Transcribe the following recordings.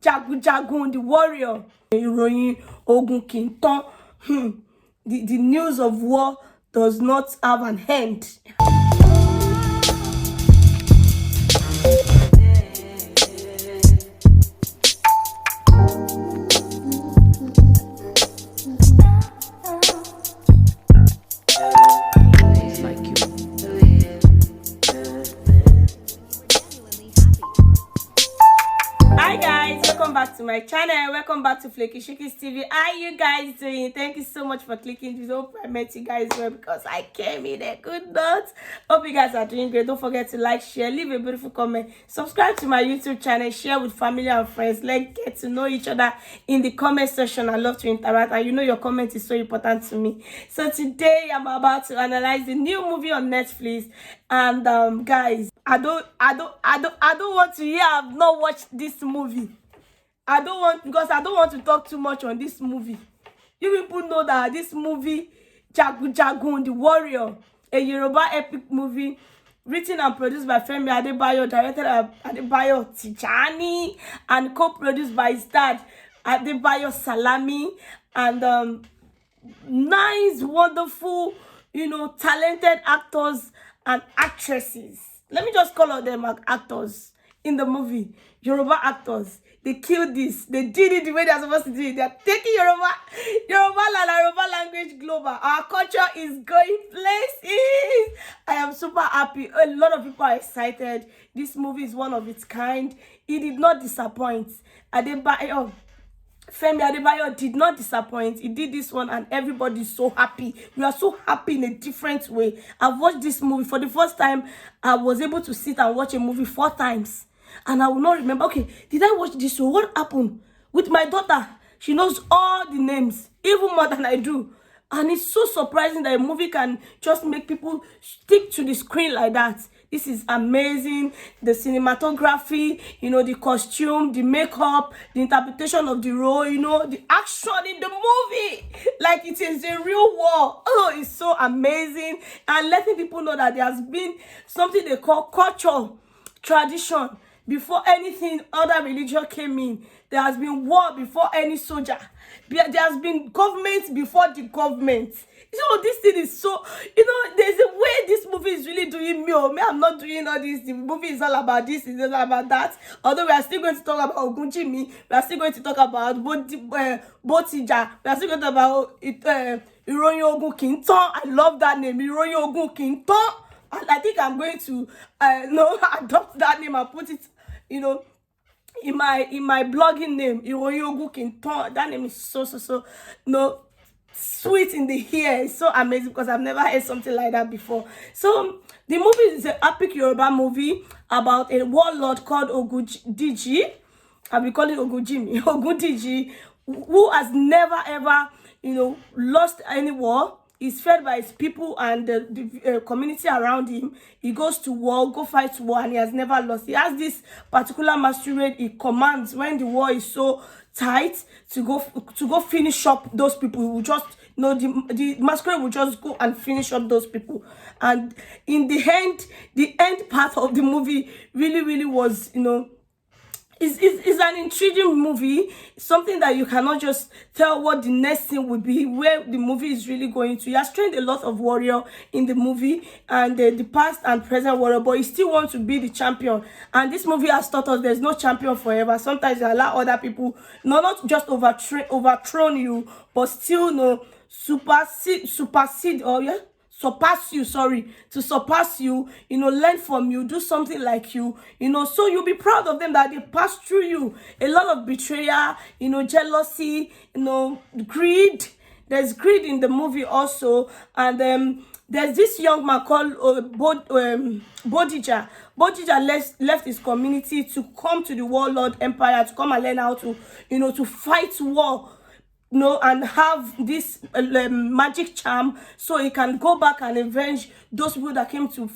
Jagun Jagun, the warrior. Ìròyìn ogun kì í tán. The news of war does not have an end. Back to my channel. Welcome back to FlakkyShukkyTv. How are you guys doing? Thank you so much for clicking this. Hope I met you guys well because I came in a good note. Hope you guys are doing great. Don't forget to like, share, leave a beautiful comment, subscribe to my YouTube channel, share with family and friends. Let's get to know each other in the comment section. I love to interact, and you know your comment is so important to me. So today I'm about to analyze the new movie on Netflix. And guys, I don't want to hear I've not watched this movie. I don't want to talk too much on this movie. You people know that this movie, Jagun Jagun, the warrior, a Yoruba epic movie, written and produced by Femi Adebayo, directed by Adebayo Tijani, and co-produced by his dad, Adebayo Salami, and nice, wonderful, talented actors and actresses. Let me just call out them actors in the movie, Yoruba actors. They killed this. They did it the way they're supposed to do it. They're taking Yoruba language global. Our culture is going places. I am super happy. A lot of people are excited. This movie is one of its kind. It did not disappoint. Femi Adebayo did not disappoint. He did this one and everybody's so happy. We are so happy in a different way. I've watched this movie. For the first time, I was able to sit and watch a movie 4 times. And I will not remember, okay, did I watch this show? What happened? With my daughter, she knows all the names, even more than I do. And it's so surprising that a movie can just make people stick to the screen like that. This is amazing. The cinematography, the costume, the makeup, the interpretation of the role, the action in the movie. Like it is a real war. Oh, it's so amazing. And letting people know that there has been something they call culture, tradition. Before anything other religion came in, there has been war before any soldier. There has been government before the government. So this thing is so, there's a way this movie is really doing me. I'm not doing all this. The movie is all about this, it's all about that. Although we are still going to talk about Ogun Jimi, we are still going to talk about Botija, we are still going to talk about Ìròyìn Ogun kì í tán. I love that name, Ìròyìn Ogun kì í tán. I think I'm going to adopt that name and put it, in my blogging name, Ìròyìn Ogun kì í tán. That name is so sweet in the ear. It's so amazing because I've never heard something like that before. So the movie is an epic Yoruba movie about a warlord called Ogundiji. I'll be calling Ogujimi. Ogundiji, who has never ever, lost any war. He's fed by his people and the community around him. He goes to war, fight war, and he has never lost. He has this particular masquerade he commands when the war is so tight to go finish up those people. He will just, the masquerade will just go and finish up those people. And in the end part of the movie really was, It's an intriguing movie, something that you cannot just tell what the next thing will be, where the movie is really going to. He has trained a lot of warrior in the movie, and the past and present warrior, but he still wants to be the champion. And this movie has taught us there's no champion forever. Sometimes you allow other people not just overthrown you, but still supersede or surpass you, to surpass you, learn from you, do something like you, so you'll be proud of them that they passed through you. A lot of betrayal, jealousy, greed. There's greed in the movie also. And there's this young man called Bodija. Bodija left his community to come to the warlord empire, to come and learn how to, to fight war, and have this magic charm, so he can go back and avenge those people that came to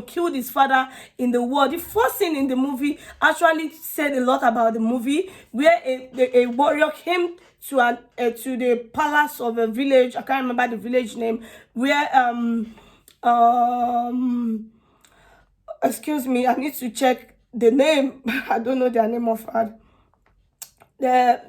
kill his father in the war. The first scene in the movie actually said a lot about the movie, where a warrior came to the palace of a village. I can't remember the village name, where excuse me, I need to check the name. I don't know their name of the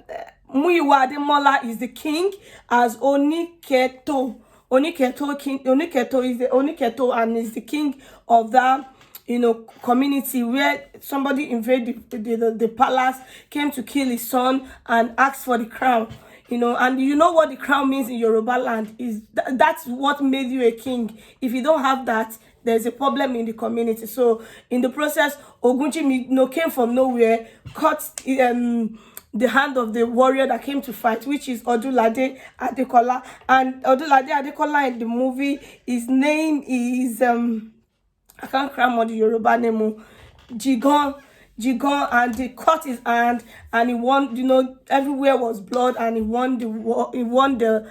Muyiwa Ademola is the king as Oniketo. Oniketo is the Oniketo and is the king of that, you know, community where somebody invaded the palace, came to kill his son and asked for the crown. You know, and you know what the crown means in Yoruba land is that's what made you a king. If you don't have that, there's a problem in the community. So in the process, Ogunjimi, you know, came from nowhere, cut the hand of the warrior that came to fight, which is Odulade Adekola. And Odulade Adekola in the movie, his name is I can't cram on the Yoruba name, Jigan, and they cut his hand and he won, you know, everywhere was blood and he won the war, he won just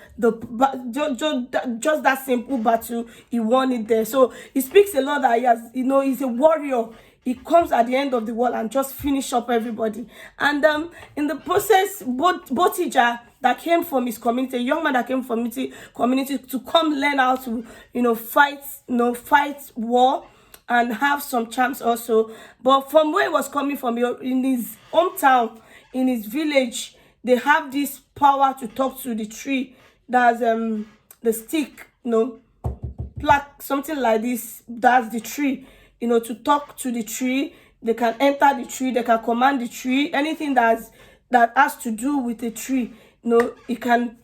that simple battle, he won it there. So it speaks a lot that he has, you know, he's a warrior. He comes at the end of the wall and just finish up everybody. And in the process, Botija that came from his community, a young man that came from community to come learn how to, you know, fight war and have some charms also. But from where he was coming from, in his hometown, in his village, they have this power to talk to the tree. That's the stick, you know, plaque, something like this. That's the tree, you know, to talk to the tree. They can enter the tree, they can command the tree, anything that has to do with the tree. No, he can,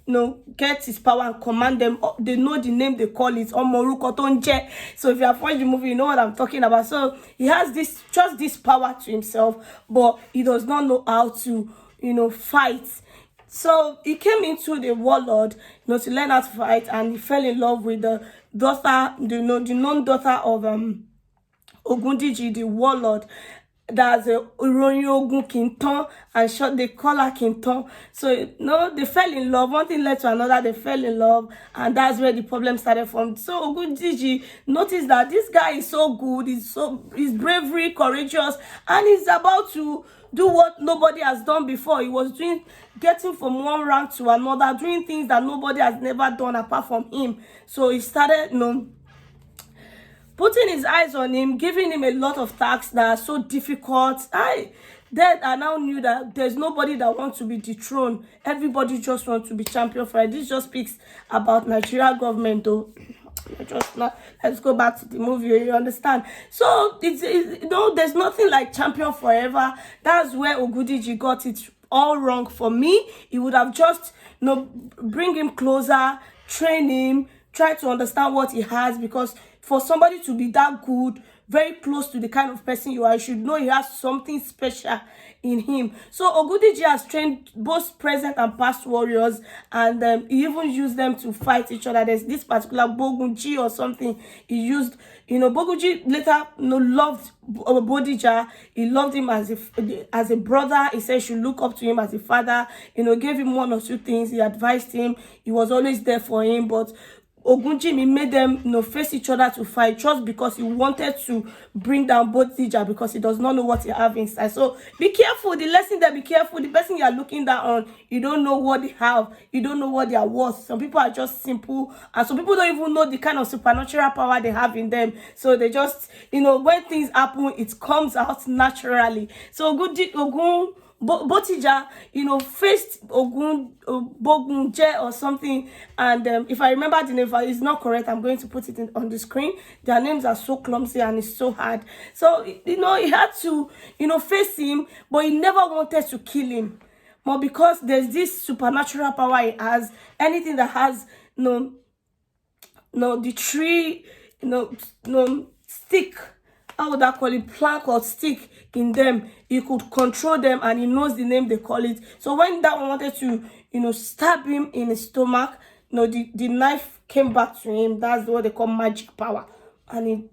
get his power and command them. They know the name they call it. So if you have watched the movie, you know what I'm talking about. So he has this power to himself, but he does not know how to, fight. So he came into the warlord, to learn how to fight, and he fell in love with the daughter, the known daughter of Ogundiji, the warlord. That's a Ogun Kinton, and they call her Kinton. So they fell in love. One thing led to another, they fell in love, and that's where the problem started from. So Ogundiji noticed that this guy is so good, he's bravery, courageous, and he's about to do what nobody has done before. He was getting from one rank to another, doing things that nobody has never done apart from him. So he started, putting his eyes on him, giving him a lot of tasks that are so difficult. I now knew that there's nobody that wants to be dethroned. Everybody just wants to be champion for it. This just speaks about Nigeria government, though. Let's go back to the movie, you understand? So there's nothing like champion forever. That's where Ogundiji got it all wrong. For me, he would have just bring him closer, train him, try to understand what he has, because for somebody to be that good, very close to the kind of person you are, you should know he has something special in him. So Ogundiji has trained both present and past warriors, and he even used them to fight each other. There's this particular Bogunji or something he used. Bogunji later loved Bodija. He loved him as a brother. He said he should look up to him as a father. Gave him one or two things. He advised him. He was always there for him. But Ogunjimi made them face each other to fight, just because he wanted to bring down Bodija, because he does not know what he have inside. So be careful. The lesson there, be careful. The person you are looking down on, you don't know what they have. You don't know what they are worth. Some people are just simple, and some people don't even know the kind of supernatural power they have in them. So they just, when things happen, it comes out naturally. So Botija, faced Bogunje or something, and if I remember the name, if it's not correct, I'm going to put it on the screen. Their names are so clumsy and it's so hard. So he had to face him, but he never wanted to kill him. But because there's this supernatural power he has, anything that has the tree, stick, how would I call it, plank or stick in them, he could control them, and he knows the name they call it. So when that one wanted to stab him in his stomach, the knife came back to him. That's what they call magic power. And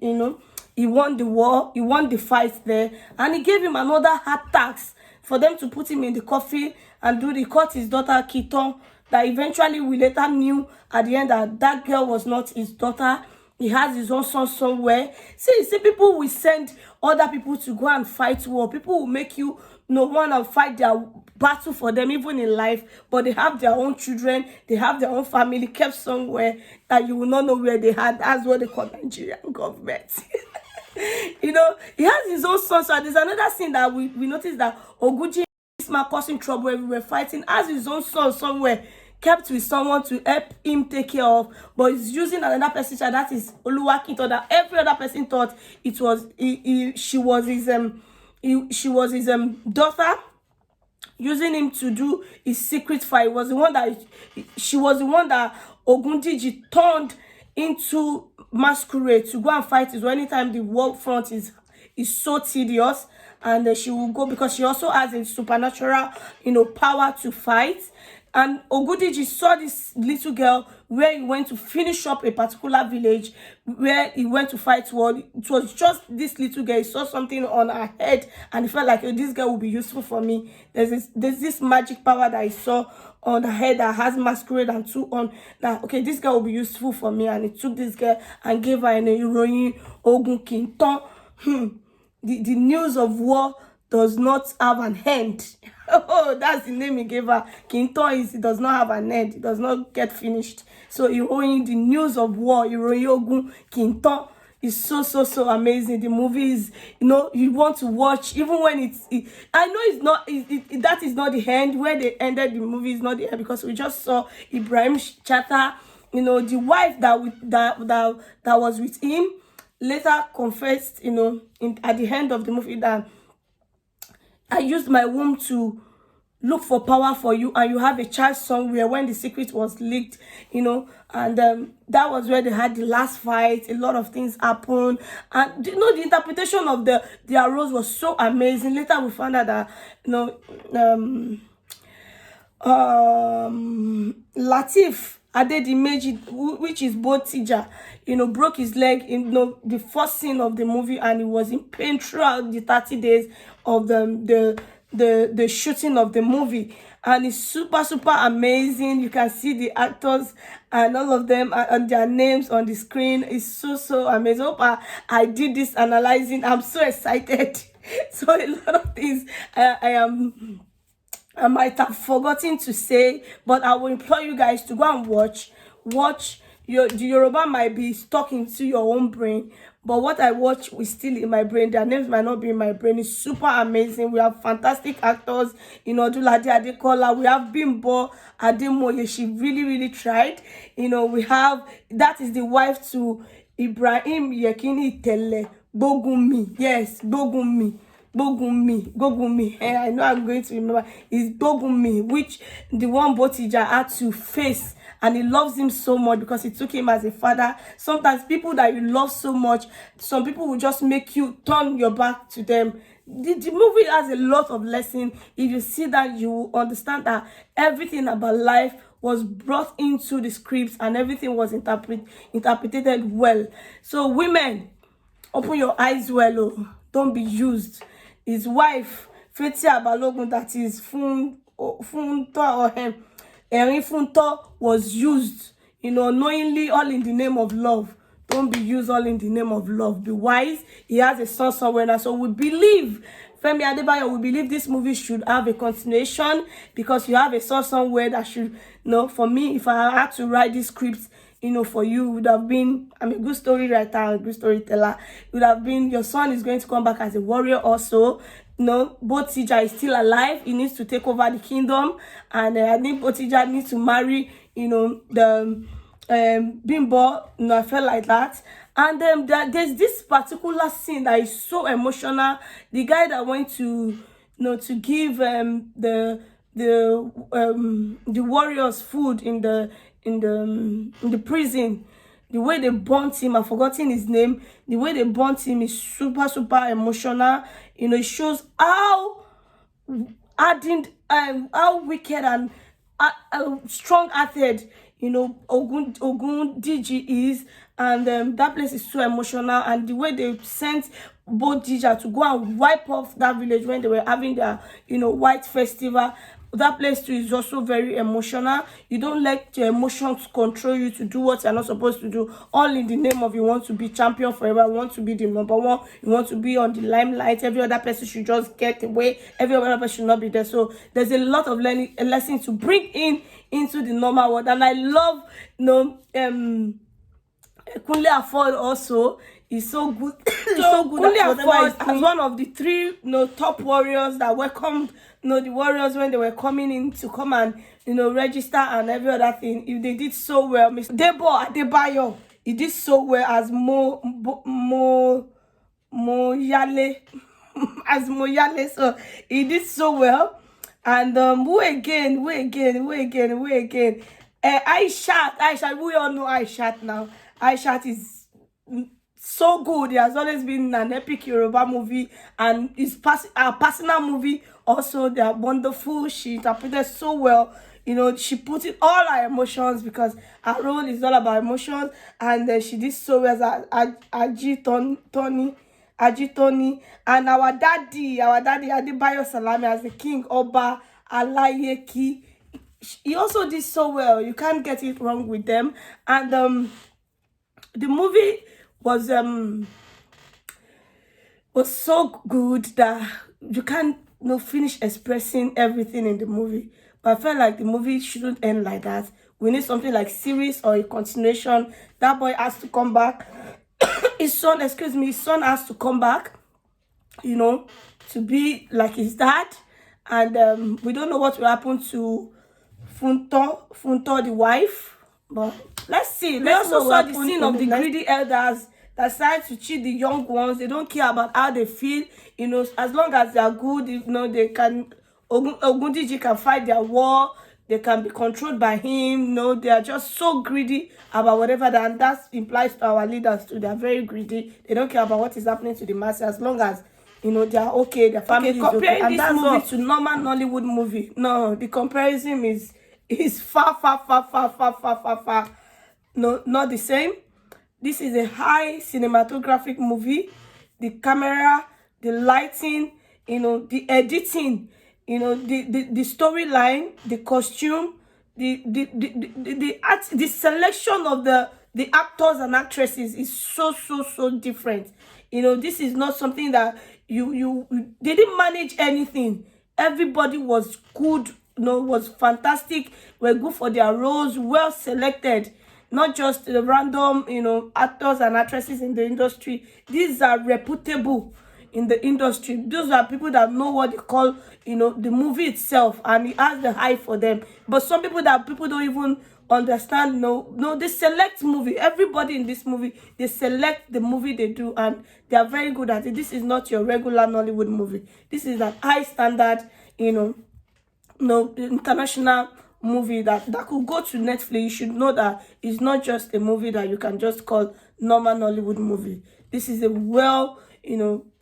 he won the war, he won the fight there, and he gave him another hard task for them to put him in the coffin and cut his daughter Kiton, that eventually we later knew at the end that girl was not his daughter. He has his own son somewhere. See, people will send other people to go and fight war. People will make you want to fight their battle for them, even in life. But they have their own children. They have their own family kept somewhere that you will not know where they had. That's what they call Nigerian government. He has his own son. So there's another thing that we noticed, that Ogunji this man causing trouble everywhere, fighting, has his own son somewhere, kept with someone to help him take care of, but he's using another person, that is Oluwakinto, that every other person thought it was she was his daughter, using him to do his secret fight. She was the one that Ogundiji turned into masquerade to go and fight. Is anytime the war front is so tedious, and she will go, because she also has a supernatural power to fight. And Ogundiji saw this little girl where he went to finish up a particular village where he went to fight war. It was just this little girl. He saw something on her head and he felt like, oh, this girl will be useful for me. There's this magic power that he saw on her head that has masquerade and two on, that okay, this girl will be useful for me. And he took this girl and gave her an heroine Ogun Kinton. The news of war does not have an end. Oh, that's the name he gave her. Kinton it does not have an end. It does not get finished. So heroine, the news of war, heroine Ogun Kinton is so amazing. The movie is, you want to watch, even when I know it's not, that is not the end. Where they ended the movie is not the end, because we just saw Ibrahim Chatta, the wife that was with him, later confessed, at the end of the movie, that I used my womb to look for power for you, and you have a child somewhere, when the secret was leaked, and that was where they had the last fight. A lot of things happened, and the interpretation of their roles was so amazing. Later we found out that Latif Adedimeji, which is Botija, broke his leg in the first scene of the movie, and he was in pain throughout the 30 days of the shooting of the movie. And it's super amazing. You can see the actors and all of them and their names on the screen. It's so amazing. Hope I did this analyzing. I'm so excited. So a lot of things I might have forgotten to say, but I will implore you guys to go and watch. The Yoruba might be stuck into your own brain, but what I watch is still in my brain. Their names might not be in my brain. It's super amazing. We have fantastic actors. Odulade Adekola. We have Bimbo Ademoye. She really tried. We have, that is the wife to Ibrahim Yekini Tele. Bogumi. Yes, Bogumi. I know I'm going to remember. It's Bogumi, which the one Botija had to face, and he loves him so much because he took him as a father. Sometimes people that you love so much, some people will just make you turn your back to them. The movie has a lot of lessons. If you see that, you will understand that everything about life was brought into the scripts, and everything was interpreted well. So women, open your eyes well. Oh. Don't be used. His wife, Fetia Balogun, that is Funto or him, Erin Funto, was used, knowingly, all in the name of love. Don't be used all in the name of love. Be wise. He has a son somewhere now. So we believe, Femi Adebayo, we believe this movie should have a continuation, because you have a son somewhere that should, for me, if I had to write this script, for you, would have been, I'm a good story writer, a good storyteller. It would have been, your son is going to come back as a warrior also. Botija is still alive. He needs to take over the kingdom. And I think Botija needs to marry, the Bimbo. I felt like that. And there's this particular scene that is so emotional. The guy that went to, to give the warriors food in the prison, the way they burnt him, I've forgotten his name. The way they burnt him is super emotional. It shows how ardent, how wicked and strong-hearted, Ogundiji is. And that place is so emotional. And the way they sent both Dija to go and wipe off that village when they were having their, white festival. That place too is also very emotional. You don't let your emotions control you to do what you're not supposed to do, all in the name of you want to be champion forever, you want to be the number one, you want to be on the limelight. Every other person should just get away. Every other person should not be there. So there's a lot of lessons to bring into the normal world. And I love, Kunle Afford also. is so good. So good as one of the 3 top warriors that welcomed the warriors when they were coming in to come and register and every other thing. If they did so well, Mr. Debo Adebayo, he did so well as Moyale as Moyale, so he did so well. And who again? Aishat, we all know Aishat now. Aishat is so good. He has always been an epic Yoruba movie, and his a personal movie also. They are wonderful. She interpreted so well. She put in all her emotions, because her role is all about emotions, and she did so well as Ajitoni, and our daddy Adebayo Salami as the King Oba Alayeki. He also did so well. You can't get it wrong with them. And the movie was so good that you can't finish expressing everything in the movie. But I felt like the movie shouldn't end like that. We need something like series or a continuation. That boy has to come back. his son has to come back, to be like his dad. And we don't know what will happen to Funto the wife. But let's see. We also saw the scene of the greedy elders that decide to cheat the young ones. They don't care about how they feel. As long as they are good, they can. Ogundiji can fight their war. They can be controlled by him. They are just so greedy about whatever that implies to our leaders too. They are very greedy. They don't care about what is happening to the masses, as long as they are okay, their family is okay. And this movie to normal Nollywood movie, no, the comparison is far. No, not the same. This is a high cinematographic movie. The camera, the lighting, the editing, the storyline, the costume, the selection of the actors and actresses is so different. This is not something that they didn't manage anything. Everybody was good, was fantastic, were good for their roles, well selected. Not just the random, actors and actresses in the industry. These are reputable in the industry. Those are people that know what they call, the movie itself, and it has the hype for them. But some people that people don't even understand, they select movie. Everybody in this movie, they select the movie they do, and they are very good at it. This is not your regular Nollywood movie. This is an high standard, international movie that could go to Netflix. You should know that it's not just a movie that you can just call normal Nollywood movie. This is a well,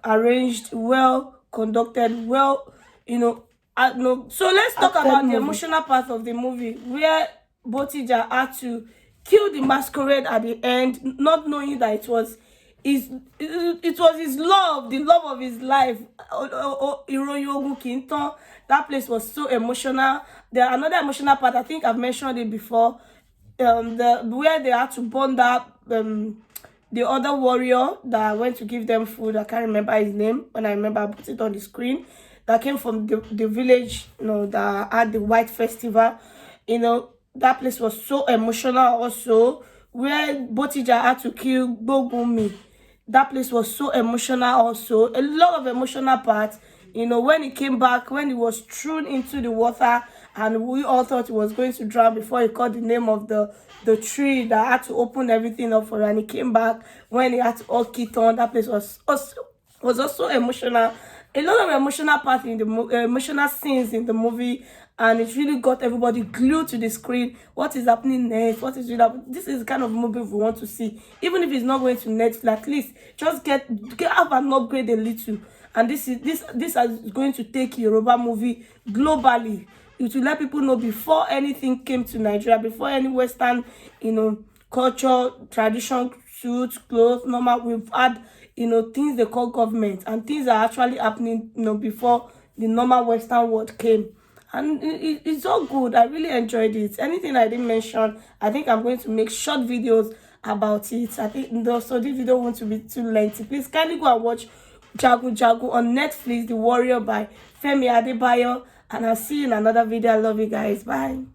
arranged, well conducted, well, So let's talk about the emotional part of the movie, where Botija had to kill the masquerade at the end, not knowing that it was his love, the love of his life. That place was so emotional. There another emotional part, I think I've mentioned it before, where they had to bond up the other warrior that went to give them food. I can't remember his name. When I remember, I put it on the screen. That came from the village, that had the white festival. That place was so emotional also, where Botija had to kill Bogumi. That place was so emotional also. A lot of emotional parts. When he came back, when he was thrown into the water, and we all thought he was going to drown before he called the name of the tree that had to open everything up for him, and he came back when he had to all kit on. That place was also emotional. A lot of emotional parts in the emotional scenes in the movie, and it really got everybody glued to the screen. What is happening next? What is really happening? This is the kind of movie we want to see. Even if it's not going to Netflix, at least just have an upgrade a little. And this is going to take Yoruba movie globally. It will let people know before anything came to Nigeria, before any Western, culture, tradition, suits, clothes, normal. We've had, things they call government, and things are actually happening, before the normal Western world came. And it's all good. I really enjoyed it. Anything I didn't mention, I think I'm going to make short videos about it. I think so this video won't be too lengthy. Please kindly go and watch Jagun Jagun on Netflix, The Warrior by Femi Adebayo. And I'll see you in another video. I love you guys. Bye.